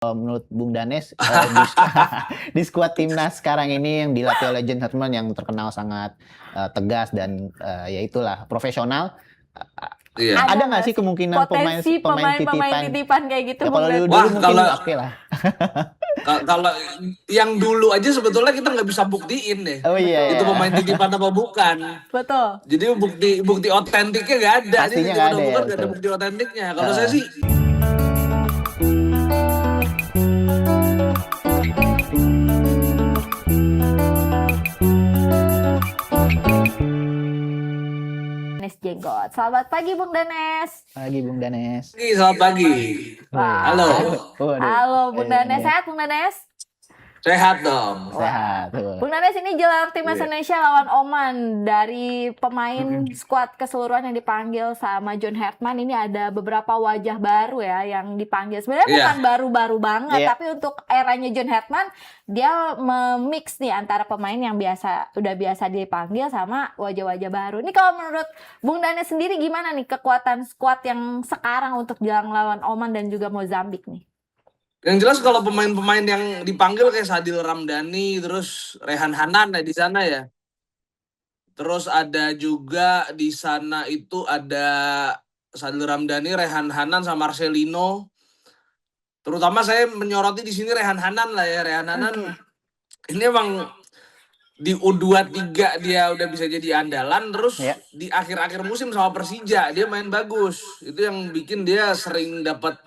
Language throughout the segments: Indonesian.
Menurut Bung Danes, di skuad timnas sekarang ini yang dilatih oleh John Hartman yang terkenal sangat tegas dan ya itulah profesional. Iya. Ada nggak sih kemungkinan pemain titipan kayak gitu? Ya, kalau dulu mungkin oke lah. Kalau yang dulu aja sebetulnya kita nggak bisa buktiin deh. Oh iya. Itu pemain titipan apa bukan? Betul. Jadi bukti otentiknya nggak ada. Pastinya nggak ada. Bukan nggak ada bukti otentiknya. Kalau saya sih. Jenggot. Selamat pagi Bung Danes. Pagi Bung Danes. Selamat pagi. Halo. Halo Bung Danes. Sehat Bung Danes? Sehat dong. Sehat. Bung Danes, ini jelang timnas Indonesia lawan Oman. Dari pemain skuad keseluruhan yang dipanggil sama John Hartman, ini ada beberapa wajah baru ya yang dipanggil. Sebenarnya bukan baru-baru banget, tapi untuk eranya John Hartman dia memix nih antara pemain yang udah biasa dipanggil sama wajah-wajah baru. Ini kalau menurut Bung Danes sendiri gimana nih kekuatan skuad yang sekarang untuk jelang lawan Oman dan juga Mozambik nih? Yang jelas kalau pemain-pemain yang dipanggil kayak Sadil Ramdhani, terus Rehan Hanan di sana ya. Terus ada juga di sana itu ada Sadil Ramdhani, Rehan Hanan sama Marcelino. Terutama saya menyoroti di sini Rehan Hanan lah ya. Rehan Hanan ini emang di U23 dia udah bisa jadi andalan, terus di akhir-akhir musim sama Persija dia main bagus. Itu yang bikin dia sering dapat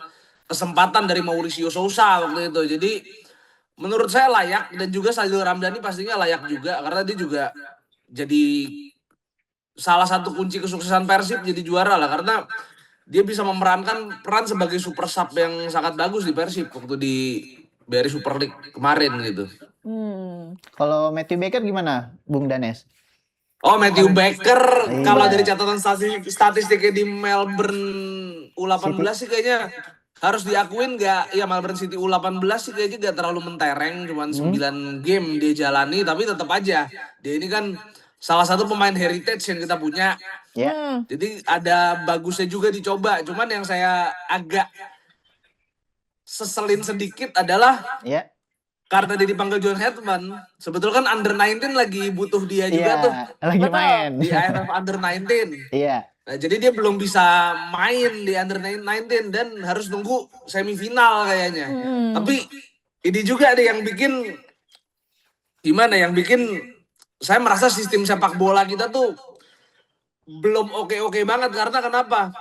kesempatan dari Mauricio Sousa waktu itu. Jadi menurut saya layak, dan juga Sadil Ramdhani pastinya layak juga karena dia juga jadi salah satu kunci kesuksesan Persib jadi juara lah, karena dia bisa memerankan peran sebagai super sub yang sangat bagus di Persib waktu di BRI Super League kemarin gitu. Kalau Matthew Baker gimana Bung Danes? Oh, Matthew Baker kalau dari catatan statistiknya di Melbourne U18 sih kayaknya harus diakuin ya Melbourne City U18 sih kayaknya gak terlalu mentereng, cuman 9 game dia jalani, tapi tetap aja dia ini kan salah satu pemain heritage yang kita punya. Jadi ada bagusnya juga dicoba, cuman yang saya agak seselin sedikit adalah karena dia dipanggil John Hartman, sebetulnya kan Under 19 lagi butuh dia juga tuh. Lagi main di AFF Under 19. Iya. Nah, jadi dia belum bisa main di Under 19 dan harus nunggu semifinal kayaknya. Tapi ini juga ada yang bikin saya merasa sistem sepak bola kita tuh belum oke banget. Karena kenapa?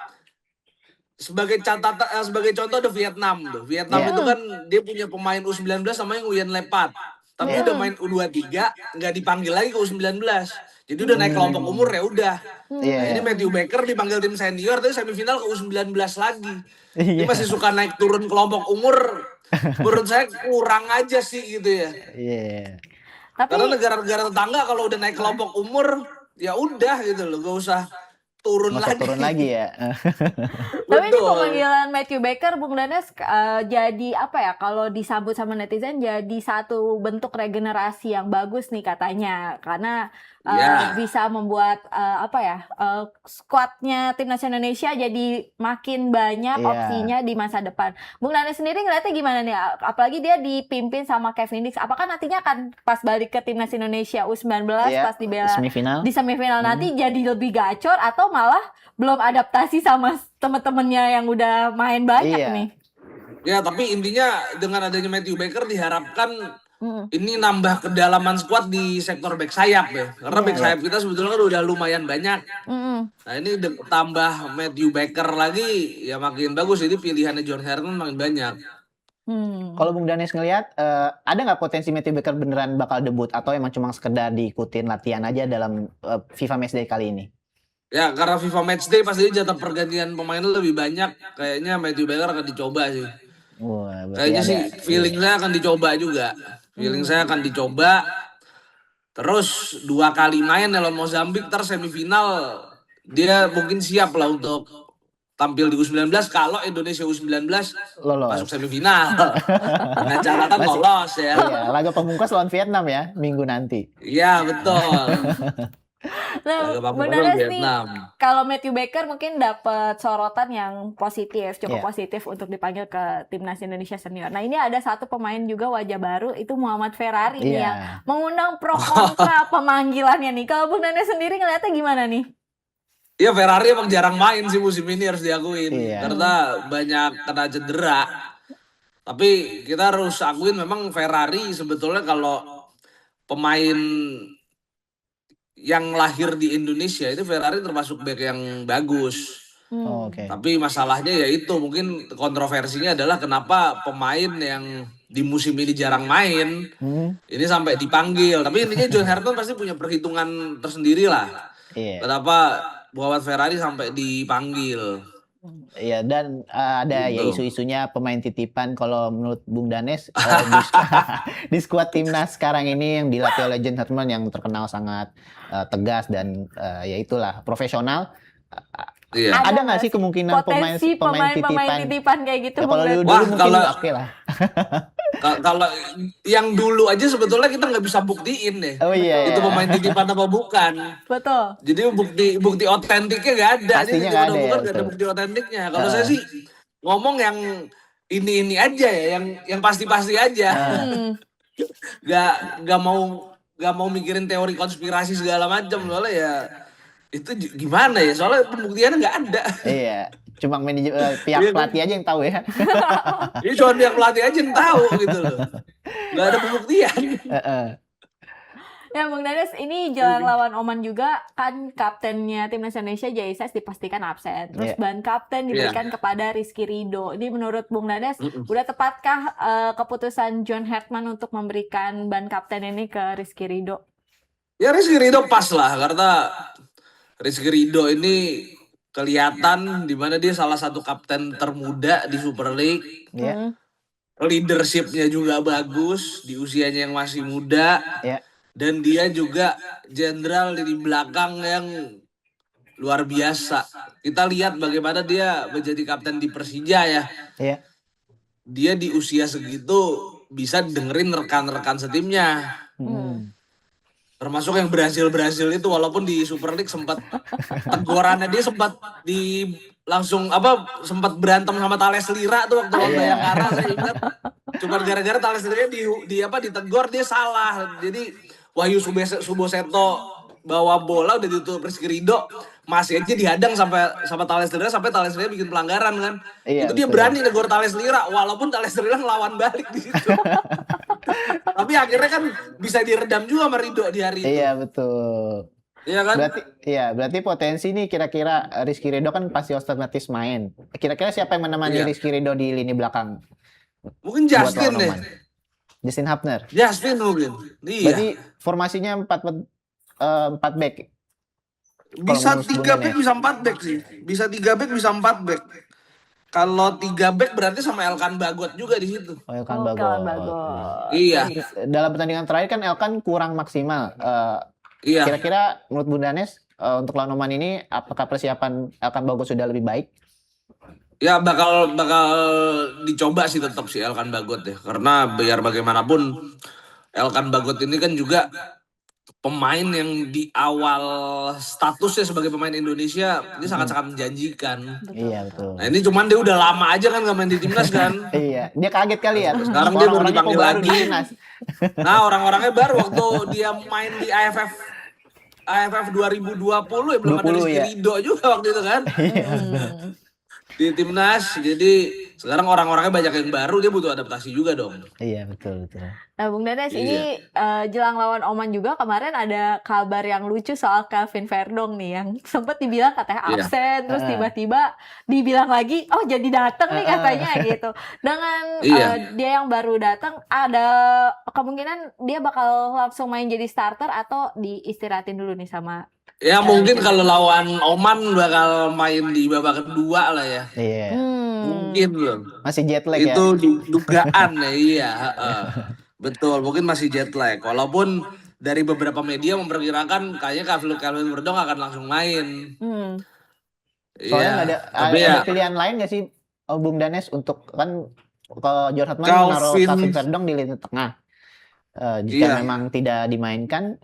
Sebagai contoh ada Vietnam tuh. Vietnam itu kan dia punya pemain U19 sama yang Nguyen Lepat. Tapi udah main U23 nggak dipanggil lagi ke U19. Jadi udah naik kelompok umur ya udah. Nah, ini Matthew Baker dipanggil tim senior tapi semifinal ke U19 lagi. Dia masih suka naik turun kelompok umur. Menurut saya kurang aja sih gitu ya. Karena negara-negara tetangga kalau udah naik kelompok umur ya udah gitu loh, gak usah turun lagi ya. Tapi ini pemanggilan Matthew Baker, Bung Danes, jadi apa ya, kalau disambut sama netizen jadi satu bentuk regenerasi yang bagus nih katanya, karena bisa membuat skuadnya timnas Indonesia jadi makin banyak opsinya di masa depan. Bung Danes sendiri ngeliatnya gimana nih, apalagi dia dipimpin sama Kevin Dix, apakah nantinya akan pas balik ke timnas Indonesia U19 pas di semifinal nanti jadi lebih gacor, atau malah belum adaptasi sama temen-temennya yang udah main banyak nih? Ya, tapi intinya dengan adanya Matthew Baker diharapkan ini nambah kedalaman skuad di sektor back sayap ya. Karena back sayap kita sebetulnya kan udah lumayan banyak. Nah, ini tambah Matthew Baker lagi ya makin bagus. Jadi pilihannya John Hartman makin banyak. Kalau Bung Danes ngelihat ada nggak potensi Matthew Baker beneran bakal debut, atau emang cuma sekedar diikutin latihan aja dalam FIFA Matchday kali ini? Ya, karena FIFA Matchday pasti jatah pergantian pemain lebih banyak. Kayaknya Matthew Baker akan dicoba sih. Kayaknya sih feeling saya akan dicoba juga. Terus 2 kali main lawan Mozambik, semifinal dia mungkin siap lah untuk tampil di U19 kalau Indonesia U19 masuk semifinal. Dengan catatan lolos ya. Laga pemungkas lawan Vietnam ya minggu nanti. Iya, betul. Nah, laga paling Bung baru Danes nih, Vietnam. kalau Matthew Baker mungkin dapat sorotan yang positif, cukup Iya. positif untuk dipanggil ke timnas Indonesia senior. Nah, ini ada satu pemain juga wajah baru, itu Muhammad Ferrari nih Iya. yang mengundang pro kontra pemanggilannya nih. Kalau Bung Danes sendiri ngeliatnya gimana nih? Iya, Ferrari emang jarang main sih musim ini, harus diakuin. Iya. Karena banyak kena cedera. Tapi kita harus akuin memang Ferrari sebetulnya kalau pemain yang lahir di Indonesia itu Ferrari termasuk back yang bagus. Oh, oke. Tapi masalahnya ya itu, mungkin kontroversinya adalah kenapa pemain yang di musim ini jarang main ini sampai dipanggil. Tapi intinya John Hartman pasti punya perhitungan tersendiri lah. Iya. Kenapa Muhammad Ferrari sampai dipanggil. Iya, dan ada ya Gitu. isu-isunya pemain titipan. Kalau menurut Bung Danes di skuad timnas sekarang ini yang dilatih oleh John Hartman yang terkenal sangat tegas dan ya itulah profesional. Iya. Ada nggak sih kemungkinan potensi pemain pemain titipan kayak gitu? Ya, kalau Bung dulu Danes? Wah, mungkin kalau- oke lah. Kalau yang dulu aja sebetulnya kita nggak bisa buktiin deh. Oh iya. Itu pemain titipan apa bukan. Betul. Jadi bukti otentiknya nggak ada. Pastinya Jadi nggak ada bukan ya, nggak ada betul. bukti otentiknya. Kalau saya sih ngomong yang ini aja ya, yang pasti aja. Nggak mau mikirin teori konspirasi segala macam, soalnya ya itu gimana ya, soalnya pembuktiannya nggak ada. Iya, cuma pihak Iya kan? pelatih aja yang tahu ya. Ini cuma dia pelatih aja yang tahu gitu loh. Nggak ada pembuktian. Heeh. Ya Bung Danes, ini jelang lawan Oman juga kan kaptennya timnas Indonesia Jaises dipastikan absen. Terus Iya. ban kapten diberikan kepada Rizky Ridho. Ini menurut Bung Danes, udah tepatkah keputusan John Hartman untuk memberikan ban kapten ini ke Rizky Ridho? Ya Rizky Ridho pas lah, karena Rizky Ridho ini kelihatan di mana dia salah satu kapten termuda di Super League. Iya. Leadershipnya juga bagus di usianya yang masih muda. Iya. Dan dia juga jenderal di belakang yang luar biasa. Kita lihat bagaimana dia menjadi kapten di Persija ya. Iya. Dia di usia segitu bisa dengerin rekan-rekan setimnya. Termasuk yang Brazil itu, walaupun di Super League sempat tegurannya dia sempat sempat berantem sama Thales Lira tuh waktu lawan Bayangkara, saya ingat. Cuma gara-gara Thales Lira ditegur, dia salah. Jadi Wahyu Suboseto bawa bola udah ditutup Rizky Ridho, masih aja dihadang sama Thales Lira, sampai Thales Lira bikin pelanggaran kan. Iya, Itu dia betul. berani negur Thales Lira, walaupun Thales Lira ngelawan balik di situ. Tapi akhirnya kan bisa diredam juga sama Ridho di hari itu. Iya, betul. Iya kan? Berarti potensi nih kira-kira Rizky Ridho kan pasti otomatis main. Kira-kira siapa yang menemani Iya. Rizky Ridho di lini belakang? Mungkin buat Justin lawan deh. Oman? Justin Hapner. Justin mungkin. Iya. Berarti formasinya 4 back. Bisa menurut 3 Bung back, Danes. bisa 4 back sih. Bisa 3 back, bisa 4 back. Kalau 3 back berarti sama Elkan Bagot juga di situ. Oh, Elkan Oh, Bagot. kawan bagus. Iya. Dalam pertandingan terakhir kan Elkan kurang maksimal. Iya. Kira-kira menurut Bung Danes untuk lawan Oman ini apakah persiapan Elkan Bagot sudah lebih baik? Ya bakal dicoba sih tetap si Elkan Bagot ya. Karena biar bagaimanapun Elkan Bagot ini kan juga pemain yang di awal statusnya sebagai pemain Indonesia ini sangat-sangat menjanjikan. Iya, betul. Nah ini cuman dia udah lama aja kan gak main di timnas kan. Iya, dia kaget kali ya. Sekarang dia baru Orang-orangnya kok dipanggil baru di lagi. timnas. Nah orang-orangnya baru waktu dia main di AFF 2020 ya belum ada 20 Rizky ya. Ridho juga waktu itu kan. Di timnas, jadi sekarang orang-orangnya banyak yang baru, dia butuh adaptasi juga dong. Iya, betul. Nah, Bung Danes, Iya. ini jelang lawan Oman juga kemarin ada kabar yang lucu soal Kelvin Verdong nih yang sempat dibilang katanya Iya. absen, terus tiba-tiba dibilang lagi, oh jadi datang nih katanya gitu. Dengan Iya. dia yang baru datang, ada kemungkinan dia bakal langsung main jadi starter atau diistirahatin dulu nih sama. Ya mungkin kalau lawan Oman bakal main di babak kedua lah ya. Iya. Mungkin loh. Masih jet lag ya. Itu dugaan ya, iya. Betul, mungkin masih jet lag. Walaupun dari beberapa media memperkirakan kayaknya Kelvin Verdong akan langsung main. Soalnya nggak ada, tapi ada ya pilihan lain nggak sih Bung Danes untuk kan kalau John Hartman menaruh Kelvin Verdong di lini tengah. Jika Iya. memang tidak dimainkan,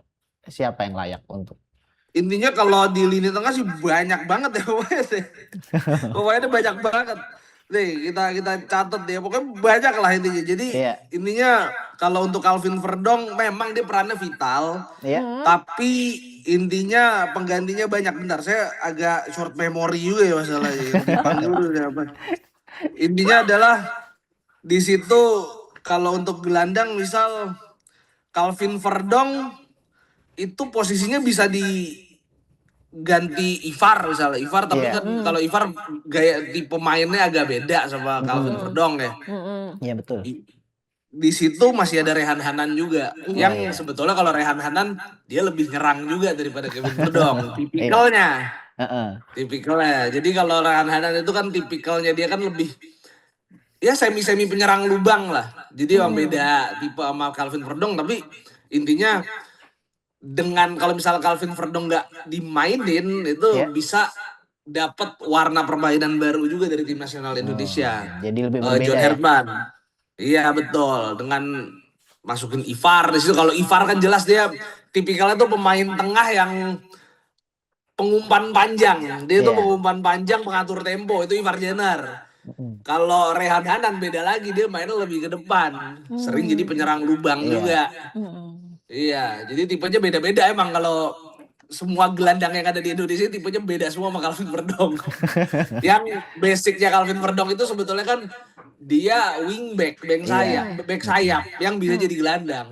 siapa yang layak untuk Intinya kalau di lini tengah sih banyak banget ya pokoknya deh. Pokoknya banyak banget. Nih kita catat ya, pokoknya banyak lah intinya. Jadi Iya. intinya kalau untuk Calvin Verdong memang dia perannya vital, Iya. tapi intinya penggantinya banyak. Bentar, saya agak short memory juga ya masalahnya. Yang dipanggil tuh siapa? Intinya adalah di situ kalau untuk gelandang misal Calvin Verdong itu posisinya bisa diganti Ivar misalnya. Ivar tapi Iya. kan kalau Ivar gaya tipe mainnya agak beda sama Calvin Verdong ya. Iya betul. Di situ masih ada Rehan Hanan juga. Yang iya. sebetulnya kalau Rehan Hanan dia lebih nyerang juga daripada Kevin Verdong. Tipikalnya. Heeh. Tipikalnya. Jadi kalau Rehan Hanan itu kan tipikalnya dia kan lebih ya semi penyerang lubang lah. Jadi emang beda tipe sama Calvin Verdong, tapi intinya dengan kalau misalnya Calvin Verdong nggak dimainin itu Iya. bisa dapat warna permainan baru juga dari tim nasional Indonesia. Jadi lebih berbeda John ya. Herman. Iya betul, dengan masukin Ivar di situ. Kalau Ivar kan jelas dia tipikalnya tuh pemain tengah yang pengumpan panjang. Dia tuh Iya. pengumpan panjang, pengatur tempo, itu Ivar Jenner. Kalau Rehan Hanan beda lagi, dia mainnya lebih ke depan. Sering jadi penyerang lubang Iya. juga. Iya, jadi tipenya beda-beda emang kalau semua gelandang yang ada di Indonesia tipenya beda semua sama Calvin Verdong. Yang basicnya Calvin Verdong itu sebetulnya kan dia wingback, back sayap yang bisa jadi gelandang.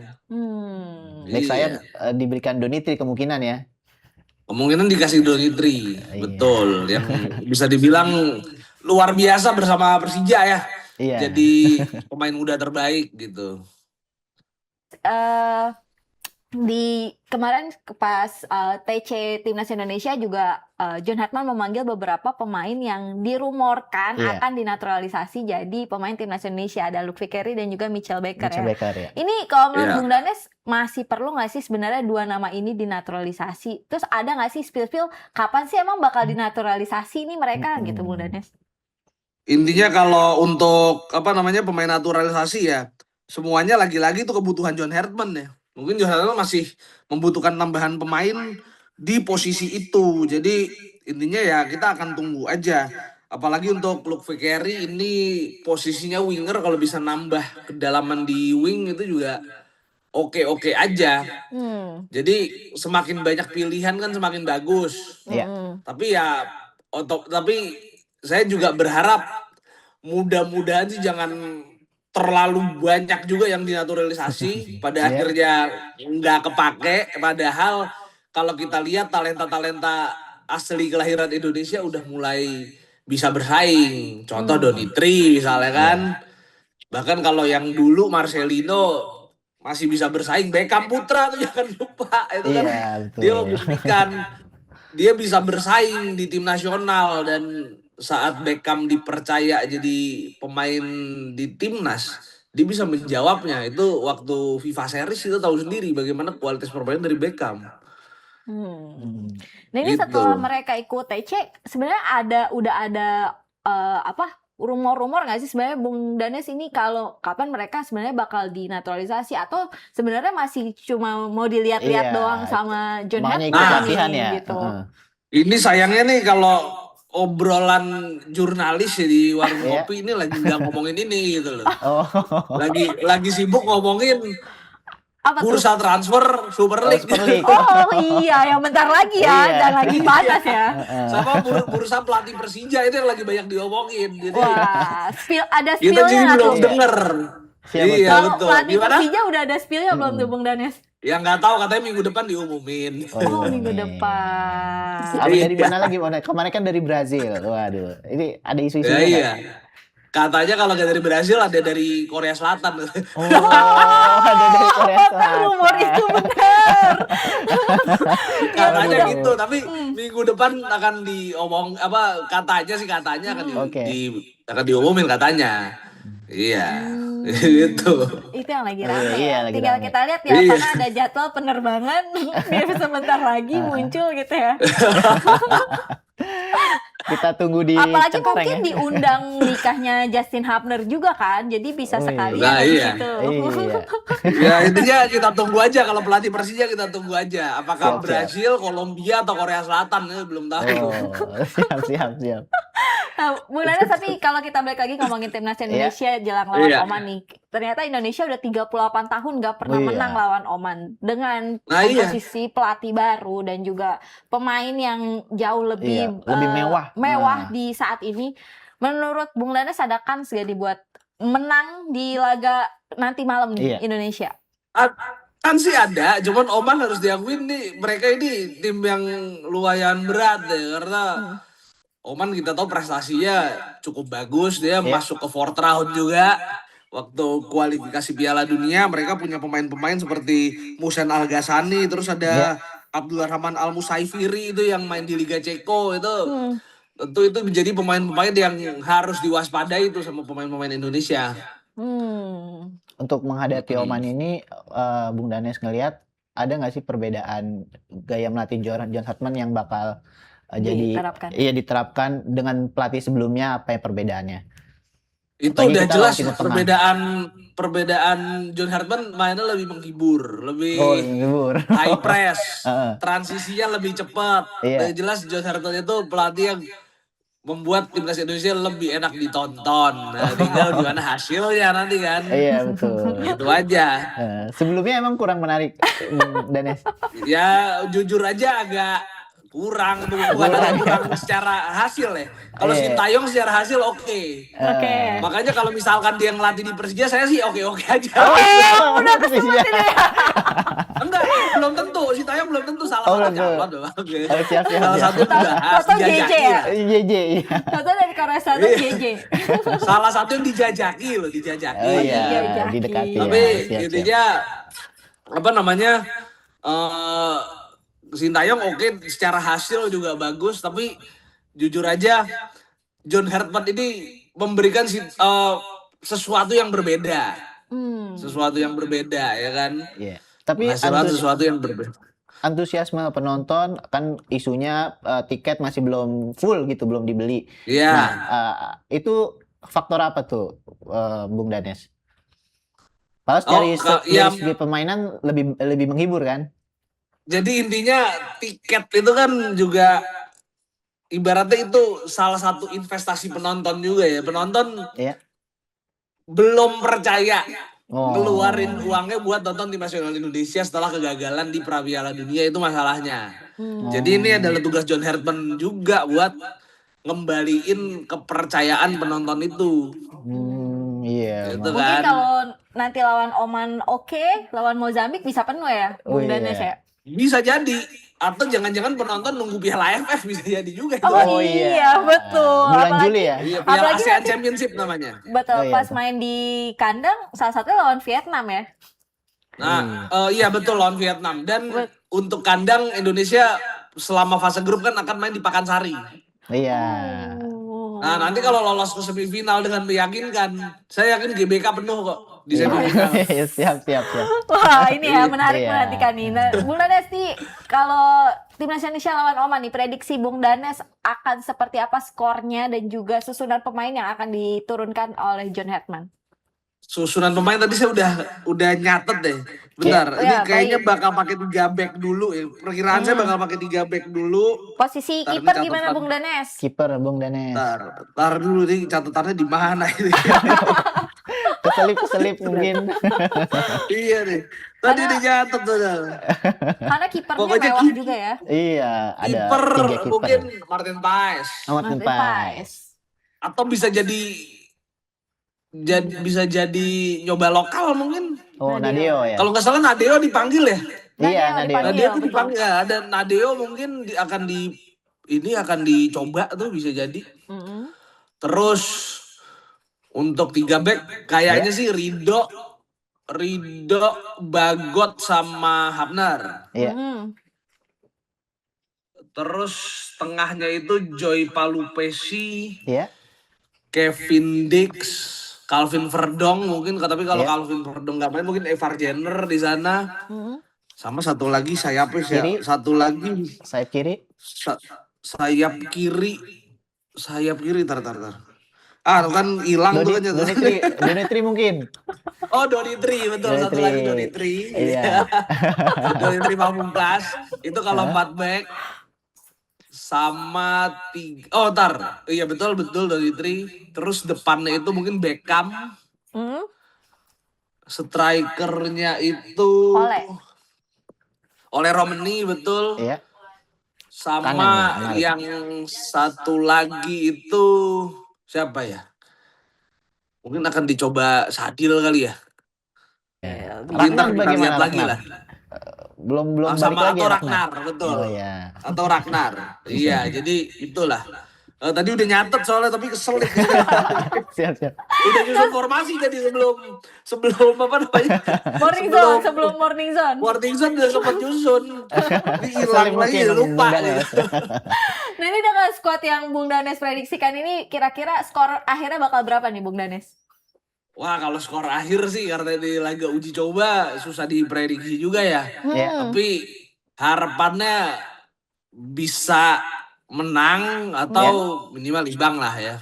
Back Iya. sayap diberikan Donitri kemungkinan ya. Kemungkinan dikasih Donitri, Iya. betul. Yang bisa dibilang luar biasa bersama Persija ya. Iya. Jadi pemain muda terbaik gitu. Di kemarin pas TC Timnas Indonesia juga John Hartman memanggil beberapa pemain yang dirumorkan Iya. akan dinaturalisasi jadi pemain Timnas Indonesia. Ada Luke Vickery dan juga Mitchell Baker Mitchell ya. Baker ya. Ini kalau menurut Iya. Bung Danes masih perlu nggak sih sebenarnya dua nama ini dinaturalisasi? Terus ada nggak sih spill-spill kapan sih emang bakal dinaturalisasi ini mereka gitu Bung Danes? Intinya kalau untuk pemain naturalisasi ya semuanya lagi-lagi itu kebutuhan John Hertman ya. Mungkin John Hertman masih membutuhkan tambahan pemain di posisi itu. Jadi intinya ya kita akan tunggu aja. Apalagi untuk Luke Vickery ini posisinya winger, kalau bisa nambah kedalaman di wing itu juga oke-oke aja. Jadi semakin banyak pilihan kan semakin bagus. Iya. Tapi saya juga berharap mudah-mudahan sih jangan terlalu banyak juga yang dinaturalisasi pada akhirnya nggak kepake. Padahal kalau kita lihat talenta-talenta asli kelahiran Indonesia udah mulai bisa bersaing. Contoh Donitri misalnya kan. Bahkan kalau yang dulu Marcelino masih bisa bersaing. Beckham Putra tuh jangan lupa. Itu kan Iya, betul. dia membuktikan dia bisa bersaing di tim nasional, dan saat Beckham dipercaya jadi pemain di timnas, dia bisa menjawabnya. Itu waktu FIFA Series itu tahu sendiri bagaimana kualitas permainan dari Beckham. Nah ini Gitu. setelah mereka ikut TC, sebenarnya udah ada rumor-rumor nggak sih sebenarnya Bung Danes ini kalau kapan mereka sebenarnya bakal dinaturalisasi, atau sebenarnya masih cuma mau dilihat-lihat Iya. doang sama John Makanya Hartman ikut latihan ya. gitu. Ini sayangnya nih kalau obrolan jurnalis ya di warung Iya. kopi ini lagi nggak ngomongin ini gitu loh. Oh. Lagi sibuk ngomongin Apa tuh? bursa transfer Super League. Super League. Oh iya, yang bentar lagi ya, Iya. dan lagi panas ya. Sama bursa pelatih Persija itu yang lagi banyak diomongin. Jadi Wah, ada kita spillnya jadi nggak belum tuh? denger. Siapa Iya Kalau betul. pelatih Gimana? Persija udah ada spillnya belum tuh Bung Danes? Ya nggak tahu, katanya minggu depan diumumin. Oh, minggu depan. Apa dari mana lagi? Kemarin kan dari Brazil. Waduh, ini ada isu-isu. Ya iya. Katanya kalau nggak dari Brazil ada dari Korea Selatan. Oh, ada dari Korea Selatan. Rumor itu benar. Katanya Waduh. gitu, tapi minggu depan akan katanya akan Oke. akan diumumin katanya. Iya. Gitu. Itu yang lagi rame. Iya, ya. lagi Tinggal rame. kita lihat ya, Iya. apakah ada jadwal penerbangan biar sebentar lagi muncul gitu ya. Kita tunggu di Apalagi Cengkareng mungkin ya. diundang nikahnya Justin Hubner juga kan, jadi bisa Wih. sekalian Nah, di iya. situ. Iya. Ya intinya kita tunggu aja kalau pelatih Persija kita tunggu aja. Apakah Siap, siap. Brasil, Kolombia atau Korea Selatan belum tahu. Oh, siap. Nah, Bung Danes, tapi kalau kita balik lagi ngomongin timnas Indonesia jelang lawan Iya. Oman nih, ternyata Indonesia udah 38 tahun nggak pernah Iya. menang lawan Oman dengan Nah, iya. komposisi pelatih baru dan juga pemain yang jauh lebih Iya, lebih mewah. Nah. di saat ini. Menurut Bung Danes ada kans gak dibuat menang di laga nanti malam nih Iya. Indonesia? Kan sih ada, cuman Oman harus diakuin nih mereka ini tim yang lumayan berat ya karena Oman kita tahu prestasinya cukup bagus, dia masuk ke fourth round juga. Waktu kualifikasi Piala Dunia mereka punya pemain-pemain seperti Musen Al Ghassani, terus ada Abdurrahman Al Musaifiri itu yang main di Liga Ceko itu. Tentu itu menjadi pemain-pemain yang harus diwaspadai itu sama pemain-pemain Indonesia. Untuk menghadapi Oman ini, Bung Danes ngelihat ada nggak sih perbedaan gaya melatih John Hartman yang bakal diterapkan dengan pelatih sebelumnya, apa ya perbedaannya? Itu Apalagi udah kita jelas lawan Timur Tengah. perbedaan John Hartman mainnya lebih menghibur, lebih menghibur. high press, transisinya lebih cepat. Iya. Udah jelas John Hartman itu pelatih yang membuat timnas Indonesia lebih enak ditonton. Nah, tinggal gimana hasilnya nanti kan. Iya, betul. Itu aja. Sebelumnya emang kurang menarik, Bung Danes. Ya jujur aja agak kurang secara hasil ya. Kalau Sintayong secara hasil oke. Makanya kalau misalkan dia ngelatih di Persija saya sih oke aja. Udah kesebut ini ya. Enggak, belum tentu. Sintayong belum tentu salah satu calon. Siap. Salah satu dibahas, Toto JJ dijajaki ya? lah. JJ. Toto dari Korea Selatan JJ. Salah satu yang dijajaki loh, dijajaki. Oh iya, Dijajaki. didekati Tapi ya. Siap. intinya apa namanya? Sintayong oke, secara hasil juga bagus, tapi jujur aja John Hartman ini memberikan sesuatu yang berbeda. Sesuatu yang berbeda ya kan? Iya. Tapi sesuatu yang berbeda. Antusiasme penonton kan isunya tiket masih belum full gitu, belum dibeli. Iya. Nah, itu faktor apa tuh, Bung Danes? Pas dari segi permainan lebih menghibur kan? Jadi intinya tiket itu kan juga ibaratnya itu salah satu investasi penonton juga ya. Penonton belum percaya ngeluarin uangnya buat nonton tim nasional Indonesia setelah kegagalan di Piala Dunia, itu masalahnya. Jadi ini adalah tugas John Hartman juga buat ngembaliin kepercayaan penonton itu. Iya. Gitu Mungkin kan. kalau nanti lawan Oman lawan Mozambik bisa penuh ya, Bung Danes ya? Bisa jadi, atau jangan-jangan penonton nunggu Piala AFF bisa jadi juga. Oh iya, betul. Bulan Apalagi, Juli ya? Iya, Piala apalagi ASEAN Championship namanya. Betul, pas main di kandang salah satunya lawan Vietnam ya. Nah, iya betul lawan Vietnam. Dan untuk kandang Indonesia selama fase grup kan akan main di Pakansari. Iya. Nah, nanti kalau lolos ke semifinal dengan meyakinkan, saya yakin GBK penuh kok di semifinal. Siap. Wah, ini ya menarik menantikan nih. Nah, Bung Danes nih, kalau timnas Indonesia lawan Oman nih, prediksi Bung Danes akan seperti apa skornya dan juga susunan pemain yang akan diturunkan oleh John Hartman? Susunan pemain tadi saya udah nyatet deh. Bentar, ini kayaknya bakal pakai 3 back dulu ya. Perkiraan saya bakal pakai 3 back dulu. Posisi kiper gimana Bung Danes? Kiper Bung Danes. Ntar dulu nih catatannya di mana ini. Keselip mungkin. Iya nih. Tadi dicatat tuh. Karena kipernya mewah juga ya. Iya, ada kiper 3 kiper. mungkin Martin Paes. Martin Paes. Atau bisa jadi nyoba lokal mungkin. Oh, Nadeo ya. Kalau nggak salah Nadeo dipanggil ya. Iya, Nadeo dipanggil. Ya, ada Nadeo mungkin akan dicoba tuh bisa jadi. Terus untuk 3 back kayaknya sih Ridho, Bagot sama Hapner. Iya. Terus tengahnya itu Joy Palupesi, Kevin Dix, Calvin Verdong mungkin, tapi kalau Calvin Verdong nggak main mungkin Evar Jenner di sana. Sama satu lagi sayap kiri. Sayap kiri. Sayap kiri sayap kiri, tar. Ah, kan hilang tuh kan. Donitri mungkin. Oh, Donitri, betul. Satu lagi Donitri. Iya. Donitri Pamungkas. Itu kalau 4 back. Sama 3. Oh, tar. Iya, betul Donitri. Terus depannya itu mungkin Beckham. Strikernya itu Oleh Romani, betul. Iya. Sama Kanan ya, yang satu lagi itu siapa ya? Mungkin akan dicoba Sadil kali ya. Ragnar Kita bagaimana, lihat lagi lah. Belum balik Sama lagi atau ya, Ragnar, betul. Oh ya. Atau Ragnar. Iya, jadi itulah. Tadi udah nyatet soalnya tapi keselit. Siap. Udah nyusun formasi jadi sebelum apa namanya? Sebelum morning zone. Morning zone udah sempat nyusun. Ini hilang lagi mungkin lupa. Bung Danes. Nah ini dengan squad yang Bung Danes prediksikan ini kira-kira skor akhirnya bakal berapa nih Bung Danes? Wah, kalau skor akhir sih karena ini laga uji coba susah diprediksi juga ya. Tapi harapannya bisa menang atau minimal imbang lah ya.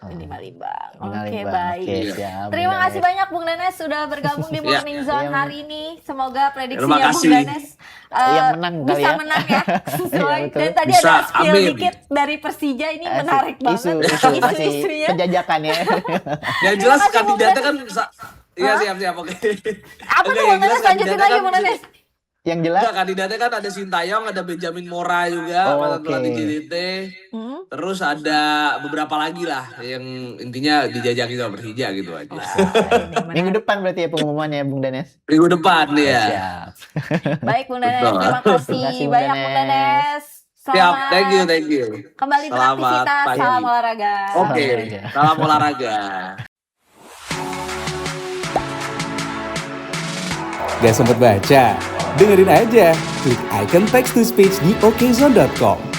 Minimal imbang. Minimal Oke, imbang. baik. Oke, siap, Terima Bung kasih Danes. banyak Bung Danes sudah bergabung di Morning Zone hari ini. Semoga Terima prediksinya Bung kasih. Danes Yang menang kali bisa ya. menang ya. Sesuai. Iya, betul. Dan tadi Bisa, ada spill amin. dikit dari Persija ini menarik banget. Isu masih Isu-isunya. penjajakan ya. Yang jelas kasih, Bung kandidatnya kan iya siap oke. Apa tuh Bung Danes? Lanjutin lagi Bung Danes. Yang jelas Enggak, kandidatnya kan ada Sintayong, ada Benjamin Mora juga, Oh, mantan pelatih oke. JDT. Terus ada beberapa lagi lah yang intinya dijajaki sama Persija gitu aja. minggu depan berarti ya pengumumannya Bung Danes. Minggu depan ya. Siap. Baik Bung Danes, Betul. terima kasih Terima kasih, Bung banyak Bung Danes. Danes. Siap, thank you. Kembali Selamat beraktivitas, pagi. salam olahraga. Oke, olahraga. salam olahraga. Gak sempet baca? Dengerin aja, klik icon text to speech di okezone.com.